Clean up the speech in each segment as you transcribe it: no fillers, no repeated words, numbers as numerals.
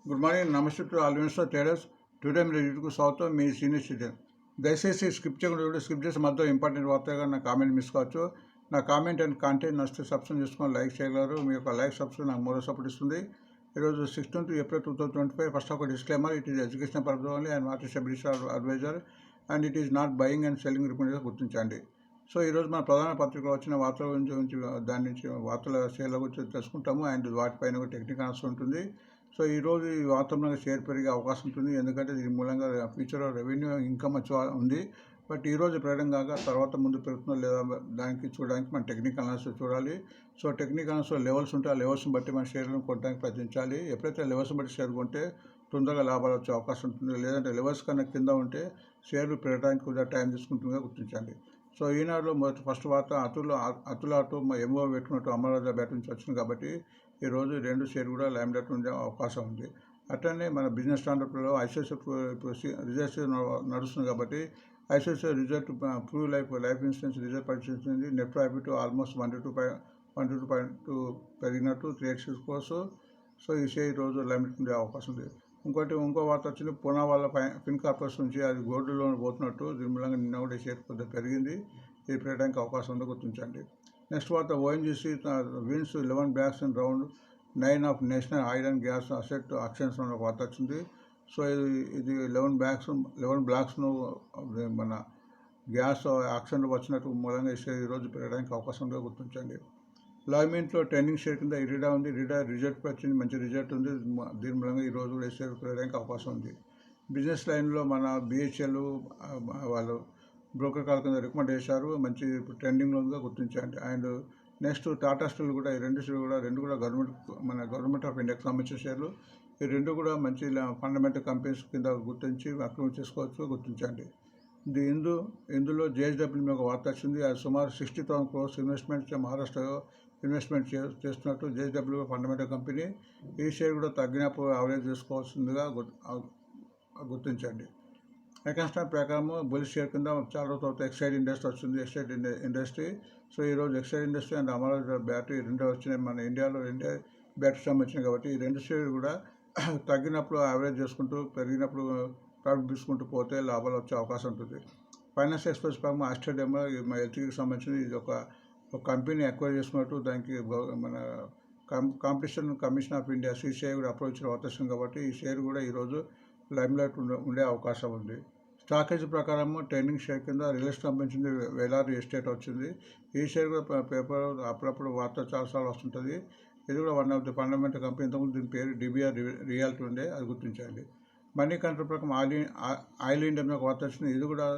Good morning, నమస్తే to all investor traders. Today మీరు యూట్యూబ్కు స్వాగతం. మీ సీనియర్ సిటిజన్. దయచేసి స్కిప్ చేయకుండా స్కిప్ చేసి మధ్య ఇంపార్టెంట్ వార్తగా నా కామెంట్ మిస్ కావచ్చు. నా కామెంట్ అండ్ కాంటెంట్ నచ్చితే సబ్స్క్రైబ్ చేసుకొని లైక్ చేయగలరు. మీ యొక్క లైక్ సబ్స్క్రైబ్ నాకు మరో సపోర్ట్ ఇస్తుంది. ఈరోజు 16th April 2025. ఫస్ట్ ఒక disclaimer, it is education purpose only and not established advisor and it is not buying and selling recommendation గుర్తించండి. సో ఈరోజు మన ప్రధాన పత్రికలో వచ్చిన వార్తల గురించి దాని నుంచి వార్తల షేర్ల గురించి తెలుసుకుంటాము అండ్ వాటిపైన ఒక టెక్నికల్ ఆన్సర్ ఉంటుంది. సో ఈరోజు ఈ వార్తల్లో షేర్ పెరిగే అవకాశం ఉంటుంది, ఎందుకంటే దీని మూలంగా ఫ్యూచర్లో రెవెన్యూ ఇన్కమ్ వచ్చి ఉంది. బట్ ఈరోజు పెరగడం కాక తర్వాత ముందు పెరుగుతుందో లేదా దానికి చూడడానికి మన టెక్నికల్ అనాలిసిస్ చూడాలి. సో టెక్నికల్ అనాలిసిస్లో లెవెల్స్ ఉంటే ఆ లెవెల్స్ని బట్టి మన షేర్లను కొనడానికి ప్రయత్నించాలి. ఎప్పుడైతే లెవెల్స్ని బట్టి షేర్ కొంటే తొందరగా లాభాలు వచ్చే అవకాశం ఉంటుంది, లేదంటే లెవెల్స్ కన్నా కింద ఉంటే షేర్లు పెరగడానికి కూడా టైం తీసుకుంటుందిగా గుర్తించండి. సో ఈనాడులో ఫస్ట్ వార్త అతుల ఆటో ఎంఓ పెట్టుకున్నట్టు అమరాజా బ్యాట్ నుంచి వచ్చింది కాబట్టి ఈరోజు రెండు షేర్ కూడా లామినేట్ ఉండే అవకాశం ఉంది. అట్లనే మన బిజినెస్ స్టాండర్డ్లో ఐసిఐసిఐ రిజల్ట్స్ నడుస్తుంది కాబట్టి ICICI result Pru life insurance result పరిశీలించింది. నెట్ ప్రాఫిట్ ఆల్మోస్ట్ 122.2 పెరిగినట్టు 3x కోర్సు. సో ఈ షేర్ ఈరోజు లామినేట్ ఉండే అవకాశం ఉంది. ఇంకో వార్త వచ్చింది, పూనా వాళ్ళ ఫిన్ కార్పొరేషన్ నుంచి అది గోల్డ్ లోన్ పోతున్నట్టు. దీని మూలంగా నిన్న కూడా షేర్ కొద్దిగా పెరిగింది. ఇది పెరగడానికి అవకాశం ఉందో గుర్తించండి. నెక్స్ట్ వార్త, ONGC wins 11 blocks in round 9 of national oil and gas asset auctions అనే వార్త వచ్చింది. సో ఇది 11 బ్లాక్స్ను మన గ్యాస్ ఆక్షన్లో వచ్చినట్టు మూలంగా ఈ షేర్ ఈరోజు పెరగడానికి అవకాశం ఉందో గుర్తించండి. లామిన్లో ట్రెండింగ్ షేర్ కింద ఇరిడా ఉంది. ఇరిడా రిజల్ట్ వచ్చింది, మంచి రిజల్ట్ ఉంది. దీని మూలంగా ఈరోజు కూడా షేర్ పెరగడానికి అవకాశం ఉంది. బిజినెస్ లైన్లో మన బిహెచ్ఎల్ వాళ్ళు బ్రోకర్ కాల్ కింద రికమెండ్ చేశారు, మంచి ట్రెండింగ్లో ఉందిగా గుర్తించండి. అండ్ నెక్స్ట్ టాటా స్టీల్ కూడా, ఈ రెండు కూడా గవర్నమెంట్ ఆఫ్ ఇండియాకి సంబంధించిన షేర్లు. ఈ రెండు కూడా మంచి ఫండమెంటల్ కంపెనీస్ కింద గుర్తించి అక్రమం చేసుకోవచ్చు, గుర్తించండి. ఇందులో జేఎస్డబ్ల్యూ మీద ఒక వార్త వచ్చింది. అది సుమారు 60,000 crores ఇన్వెస్ట్మెంట్ మహారాష్ట్రలో ఇన్వెస్ట్మెంట్ చేస్తున్నట్టు. JSW fundamental company. ఈ షేర్ కూడా తగ్గినప్పుడు అవరేజ్ చేసుకోవాల్సిందిగా గుర్తించండి. ఎకనామిక్ ప్రకారం బుల్ షేర్ కింద చాలా తర్వాత ఎక్సైడ్ ఇండస్ట్రీ వచ్చింది. Exide industry. సో ఈరోజు Exide industry and Amaravati battery రెండు వచ్చినాయి. మన ఇండియాలో బ్యాటరీ సంబంధించినాయి కాబట్టి ఈ రెండు షేర్ కూడా తగ్గినప్పుడు యావరేజ్ చేసుకుంటూ, పెరిగినప్పుడు ప్రాఫిట్ తీసుకుంటూ పోతే లాభాలు వచ్చే అవకాశం ఉంటుంది. ఫైనాన్స్ ఎక్స్ప్రెస్ ప్రకారం ఆస్ట్రేలియాలో మన ఎల్టీకి సంబంధించిన ఇది ఒక కంపెనీ అక్వైర్ చేసుకున్నట్టు. దానికి మన competition commission of India CCI కూడా అప్రోచ్ ఇచ్చిన అవకాశం కాబట్టి ఈ షేర్ కూడా ఈరోజు లైమ్లైట్ ఉండే అవకాశం ఉంది. స్టాకేజ్ ప్రకారం ట్రెండింగ్ షేర్ కింద రియల్ ఎస్టేట్ సంబంధించింది వేలారి ఎస్టేట్ వచ్చింది. ఈ షేర్ కూడా పేపర్ అప్పుడప్పుడు వార్త చాలాసార్లు వస్తుంటుంది. ఇది కూడా one of the fundamental company. ఇంతకుముందు దీని పేరు డిబిఆర్ రియాలిటీ ఉండే, అది గుర్తించండి. మనీ కంట్రోల్ ప్రకారం ఆయిల్ ఇండియా మీద ఒక వార్త వచ్చింది. ఇది కూడా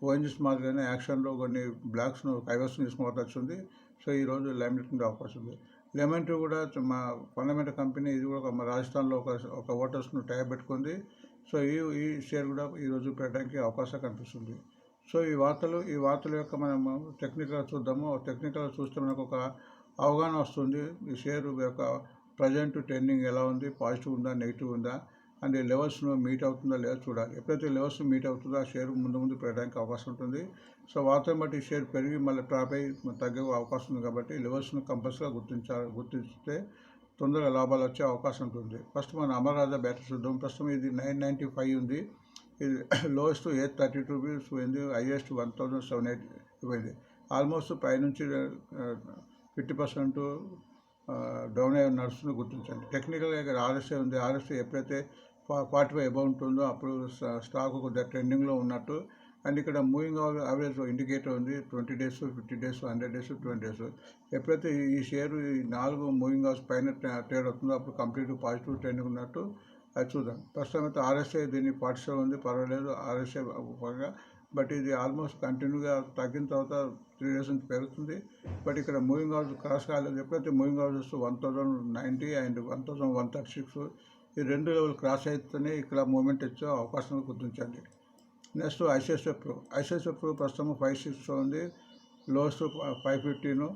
ఓఎన్జీసీ మాదిరిగానే యాక్షన్లో కొన్ని బ్లాక్స్ను కైవసం తీసుకుని వార్త వచ్చింది. సో ఈరోజు లామినేట్ ఉండే అవకాశం ఉంది. లెమన్ ట్రీ కూడా మా ఫండమెంటల్ కంపెనీ. ఇది కూడా రాజస్థాన్లో ఒక ఓటర్స్ను టైప్ పెట్టుకుంది. సో ఈ షేర్ కూడా ఈరోజు పెట్టడానికి అవకాశం కనిపిస్తుంది. సో ఈ వార్తల యొక్క మనం టెక్నికల్గా చూద్దాము. టెక్నికల్గా చూస్తే మనకు ఒక అవగాహన వస్తుంది. ఈ షేర్ యొక్క ప్రజెంట్ ట్రెండింగ్ ఎలా ఉంది, పాజిటివ్ ఉందా, నెగిటివ్ ఉందా, అండ్ ఈ లెవెల్స్ను మీట్ అవుతుందా లేదా చూడాలి. ఎప్పుడైతే లెవెల్స్ మీట్ అవుతుందో ఆ షేర్ ముందు పెరగడానికి అవకాశం ఉంటుంది. సో వార్తను బట్టి షేర్ పెరిగి మళ్ళీ డ్రాప్ అయ్యి తగ్గే అవకాశం ఉంది కాబట్టి లెవెల్స్ను కంపల్సరీగా గుర్తిస్తే తొందరగా లాభాలు వచ్చే అవకాశం ఉంటుంది. ఫస్ట్ మన అమరాజా బ్యాటరీ చూద్దాం. ప్రస్తుతం ఇది 995 ఉంది. ఇది లోయెస్ట్ 832 రూపీస్ పోయింది, హైయెస్ట్ 1,780 పోయింది. ఆల్మోస్ట్ పైనుంచి 50% డౌన్ అయ్యి నడుస్తుంది, గుర్తించండి. టెక్నికల్గా ఇక్కడ ఆర్ఎస్ఐ ఉంది. ఆర్ఎస్ఐ ఎప్పుడైతే 45 అబౌవ్ ఉంటుందో అప్పుడు స్టాక్ కొద్దిగా ట్రెండింగ్లో ఉన్నట్టు. అండ్ ఇక్కడ మూవింగ్ యావరేజ్ ఇండికేటర్ ఉంది. 20 days, 50 days, 100 days, 20 days. ఎప్పుడైతే ఈ షేరు ఈ 4 మూవింగ్ అవర్స్ పైన ట్రేడ్ అవుతుందో అప్పుడు కంప్లీట్ పాజిటివ్ ట్రెండింగ్ ఉన్నట్టు. అది చూద్దాం. ప్రస్తుతం అయితే ఆర్ఎస్ఐ దీన్ని 47 ఉంది, పర్వాలేదు ఆర్ఎస్ఐ పరంగా. బట్ ఇది ఆల్మోస్ట్ కంటిన్యూగా తగ్గిన తర్వాత 3 days నుంచి పెరుగుతుంది. బట్ ఇక్కడ మూవింగ్ అవర్స్ క్రాస్ కాలేదు. ఎప్పుడైతే మూవింగ్ అవర్స్ 1,090 అండ్ 1,136 ఈ రెండు లెవెల్ క్రాస్ అయితేనే ఇక్కడ మూమెంట్ ఇచ్చే అవకాశం గుర్తించండి. నెక్స్ట్ ఐసిఐసిఐ ప్రో ప్రస్తుతం 560 ఉంది. Lowest 515,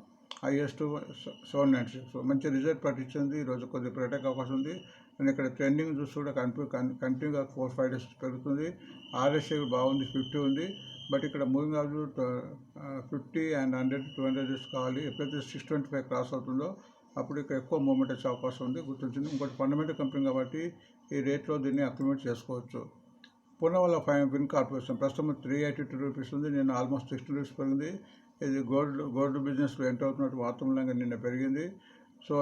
highest 796. మంచి రిజల్ట్ పట్టించింది. ఈరోజు కొద్దిగా పెరగడానికి అవకాశం ఉంది. అండ్ ఇక్కడ ట్రెండింగ్ చూసి కూడా కంటిన్యూగా 4-5 days పెరుగుతుంది. ఆర్ఎస్ఐ బాగుంది, 50 ఉంది. బట్ ఇక్కడ మూవింగ్ అవర్స్ 50 అండ్ 100, 200 days కావాలి. ఎప్పుడైతే 625 క్రాస్ అవుతుందో అప్పుడు ఇక్కడ ఎక్కువ మూవ్మెంట్ వచ్చే అవకాశం ఉంది, గుర్తించింది. ఇంకోటి ఫండమెంటల్ కంపెనీ కాబట్టి ఈ రేట్లో దీన్ని అక్యుమిలేట్ చేసుకోవచ్చు. పూనావాలా ఫిన్ కార్పొరేషన్ ప్రస్తుతం 382 రూపీస్ ఉంది. నిన్న ఆల్మోస్ట్ 60 రూపీస్ పెరిగింది. ఇది గోల్డ్ బిజినెస్లో ఎంటర్ అవుతున్నట్టు వాతావరణంగా నిన్న పెరిగింది. So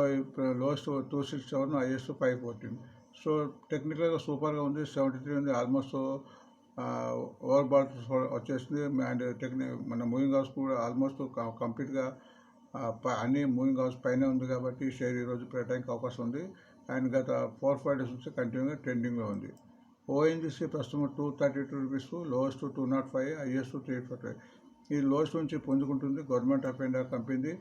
lowest 267, highest 514. సో టెక్నికల్గా సూపర్గా ఉంది. 73 ఉంది. ఆల్మోస్ట్ ఓవర్ బాల్స్ వచ్చేసింది. అండ్ మన మూవింగ్ హౌస్ కూడా ఆల్మోస్ట్ కంప్లీట్గా అన్ని మూవింగ్ హౌస్ పైన ఉంది కాబట్టి షేర్ ఈరోజు పెట్టడానికి అవకాశం ఉంది. అండ్ గత 4-5 డేస్ నుంచి కంటిన్యూగా ట్రెండింగ్లో ఉంది. ఓఎన్జీసీ ప్రస్తుతం 232 రూపీస్, లోయెస్ట్ 205, హైయెస్ట్ 345. ఈ లోయెస్ట్ నుంచి పుంజుకుంటుంది. Government of India company.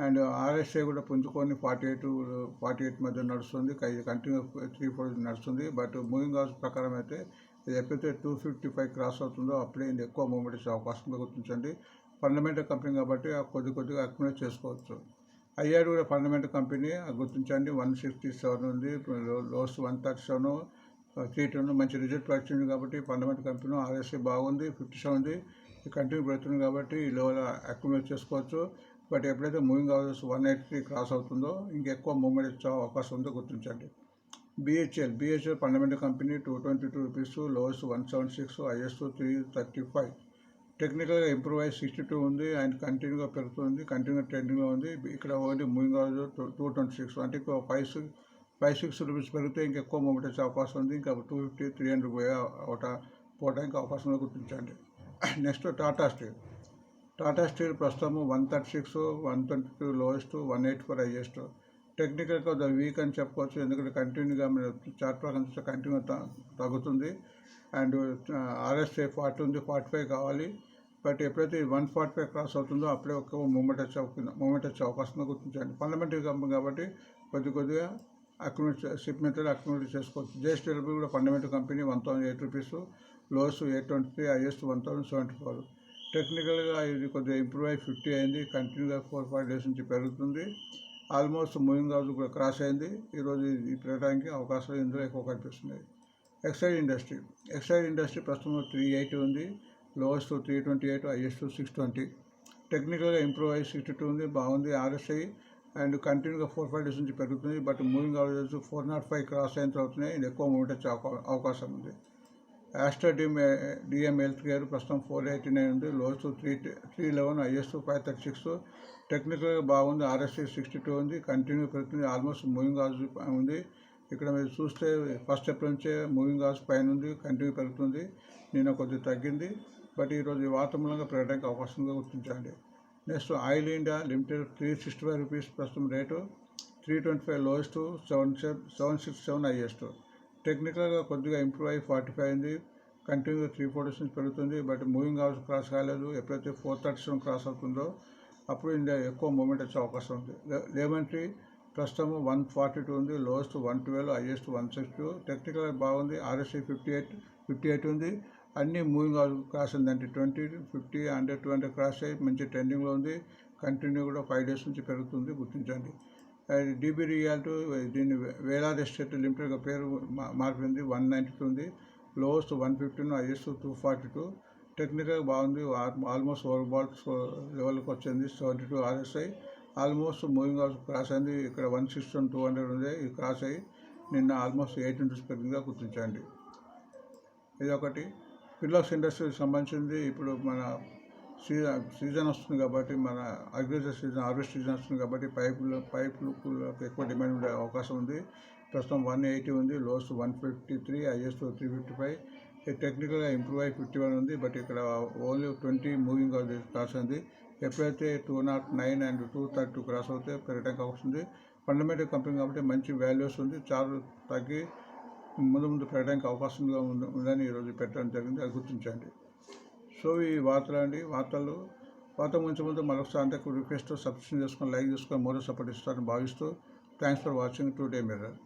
And RSI కూడా పుంజుకొని 48 మధ్య నడుస్తుంది. కంటిన్యూ 3-4 నడుస్తుంది. బట్ మూవింగ్ హౌస్ ప్రకారం అయితే ఇది ఎప్పుడైతే 255 క్రాస్ అవుతుందో అప్పుడే ఇది ఎక్కువ మూవ్మెంట్ ఇచ్చే అవకాశంగా గుర్తించండి. ఫండమెంటల్ కంపెనీ కాబట్టి కొద్దిగా అక్యుమిలేట్ చేసుకోవచ్చు. ఐఆర్ కూడా ఫండమెంటల్ కంపెనీ గుర్తించండి. 167 ఉంది, లోయెస్ట్ 137, 310. మంచి రిజల్ట్ వచ్చింది కాబట్టి ఫండమెంటల్ కంపెనీ. ఆర్ఎస్ఐ బాగుంది, 57 ఉంది. కంటిన్యూ పెడుతుంది కాబట్టి ఈ లెవెల్ అక్యుమిలేట్ చేసుకోవచ్చు. బట్ ఎప్పుడైతే మూవింగ్ హౌసెస్ 183 క్రాస్ అవుతుందో ఇంకెక్కువ మూవ్మెంట్ ఇచ్చే అవకాశం ఉందో గుర్తించండి. BHEL fundamental company 222 rupees, lowest 176, highest 335. టెక్నికల్గా ఇంప్రూవ్ అయ్యి 62 ఉంది. అండ్ కంటిన్యూగా పెరుగుతుంది, కంటిన్యూగా ట్రెండింగ్లో ఉంది. ఇక్కడ ఓన్లీ మూవింగ్ హౌస్ 226, అంటే 5-6 రూపీస్ పెరిగితే ఇంకెక్కువ మూవ్మెంట్ వచ్చే అవకాశం ఉంది. ఇంకా 250-300 పోవడానికి అవకాశంగా గుర్తించండి. నెక్స్ట్ టాటా స్టీల్ ప్రస్తుతం 136, 122 లోయెస్ట్, 184 హైయెస్ట్. టెక్నికల్గా వీక్ అని చెప్పుకోవచ్చు, ఎందుకంటే కంటిన్యూగా మీరు చార్ట్ ప్రకారం చూస్తే కంటిన్యూ తగ్గుతుంది. అండ్ ఆర్ఎస్ఐ 40 ఉంది, 45 కావాలి. బట్ ఎప్పుడైతే 145 క్రాస్ అవుతుందో అప్పుడే ఒక మూమెంట్ వచ్చే అవకాశంగా గుర్తించండి. ఫండమెంటల్ కంపెనీ కాబట్టి కొద్దిగా షిప్మెంట్లో అక్యుమిలేట్ చేసుకోవచ్చు. జేఎస్టీఎల్ కూడా fundamental company 1008 rupees, lowest 823, highest 1074. టెక్నికల్గా ఇది కొద్దిగా ఇంప్రూవ్ అయ్యి 50 అయింది. కంటిన్యూగా 4-5 డేస్ నుంచి పెరుగుతుంది. ఆల్మోస్ట్ మూవింగ్ హౌస్ కూడా క్రాస్ అయింది. ఈరోజు ఇది పెరగడానికి అవకాశాలు ఇందులో ఎక్కువ కనిపిస్తున్నాయి. ఎక్సైడ్ ఇండస్ట్రీ ప్రస్తుతం 380 ఉంది, లోయెస్ట్ 328, హైయెస్ట్ 620. టెక్నికల్గా ఇంప్రూవ్ అయ్యి 62 ఉంది, బాగుంది. ఆర్ఎస్ఐ అండ్ కంటిన్యూగా 4-5 డేస్ నుంచి పెరుగుతుంది. బట్ మూవింగ్ హౌసెస్ 405 క్రాస్ అయిన తర్వాతనే ఇది ఎక్కువ మూవ్మెంట్ వచ్చే అవకాశం ఉంది. ఆస్ట్రా డిఎం హెల్త్ కేర్ ప్రస్తుతం 489 ఉంది, లోయెస్ట్ 311, హైయెస్ట్ 536. టెక్నికల్గా బాగుంది. ఆర్ఎస్ఐ 62 ఉంది, కంటిన్యూ పెరుగుతుంది. ఆల్మోస్ట్ మూవింగ్ హౌస్ ఉంది. ఇక్కడ మీరు చూస్తే ఫస్ట్ స్టెప్ నుంచే మూవింగ్ హౌస్ పైన ఉంది, కంటిన్యూ పెరుగుతుంది. నిన్న కొద్దిగా తగ్గింది, బట్ ఈరోజు ఈ వాతావరణంగా పెరగడానికి అవకాశంగా గుర్తించండి. Next oil India limited 365 rupees ప్రస్తుతం రేటు, 325 లోయెస్ట్, 767 హైయెస్ట్. టెక్నికల్గా కొద్దిగా ఇంప్రూవ్ అయ్యి 45 అయింది, కంటిన్యూగా 3-4 డేస్ నుంచి పెరుగుతుంది. బట్ మూవింగ్ హౌస్ క్రాస్ కాలేదు. ఎప్పుడైతే 437 క్రాస్ అవుతుందో అప్పుడు ఇండియా ఎక్కువ మూవ్మెంట్ వచ్చే అవకాశం ఉంది. లెమన్ ట్రీ ప్రస్తుతం 142 ఉంది, లోయెస్ట్ 112, హైయెస్ట్ 162. టెక్నికల్గా బాగుంది. ఆర్ఎస్ఐ 58 ఉంది. అన్ని మూవింగ్ హౌస్ క్రాస్ ఉందంటే 20, 50, 100, 200 క్రాస్ అయ్యి మంచి ట్రెండింగ్లో ఉంది. కంటిన్యూ కూడా 5 డేస్ నుంచి పెరుగుతుంది, గుర్తించండి. డిబి రియాల్టీ దీన్ని వేలాది ఎస్టేట్ లిమిటెడ్గా పేరు మార్పింది. 192 ఉంది, లోయెస్ట్ 115, హైయెస్ట్ 242. టెక్నికల్గా బాగుంది. ఆల్మోస్ట్ ఓవర్ బాల్స్ లెవెల్కి వచ్చింది. 72 RSI. Almost moving house cross అయింది. ఇక్కడ 160, 200 ఉంది. ఇది క్రాస్ అయ్యి నిన్న ఆల్మోస్ట్ 8 రూపీస్ పెరిగిందిగా గుర్తించండి. ఇది ఒకటి. పిల్లర్స్ ఇండస్ట్రీకి సంబంధించింది. ఇప్పుడు మన సీజన్ వస్తుంది కాబట్టి, మన అగ్రికల్చర్ సీజన్, హార్వెస్ట్ సీజన్ వస్తుంది కాబట్టి పైపులకు ఎక్కువ డిమాండ్ ఉండే అవకాశం ఉంది. ప్రస్తుతం 180 ఉంది, లోయెస్ట్ 153, హైయెస్ట్ 355. టెక్నికల్గా ఇంప్రూవ్ అయ్యి 51 ఉంది. బట్ ఇక్కడ ఓన్లీ 20 మూవింగ్ హౌస్ క్రాస్ అయింది. ఎప్పుడైతే 209 అండ్ 232 క్రాస్ అవుతే పెరగడానికి అవకాశం ఉంది. ఫండమెంటల్ కంపెనీ కాబట్టి మంచి వాల్యూస్ ఉంది. చాలా తగ్గి ముందు పెరగడానికి అవకాశంగా ఉందని ఈరోజు పెట్టడం జరిగింది, అది గుర్తించండి. సో ఈ వార్తలు ముందు మరొకసారి అంటే రిక్వెస్ట్ సబ్స్క్రిప్షన్ చేసుకొని, లైక్ చేసుకొని, మోరో సపోర్ట్ ఇస్తారని భావిస్తూ thanks for watching today mirror.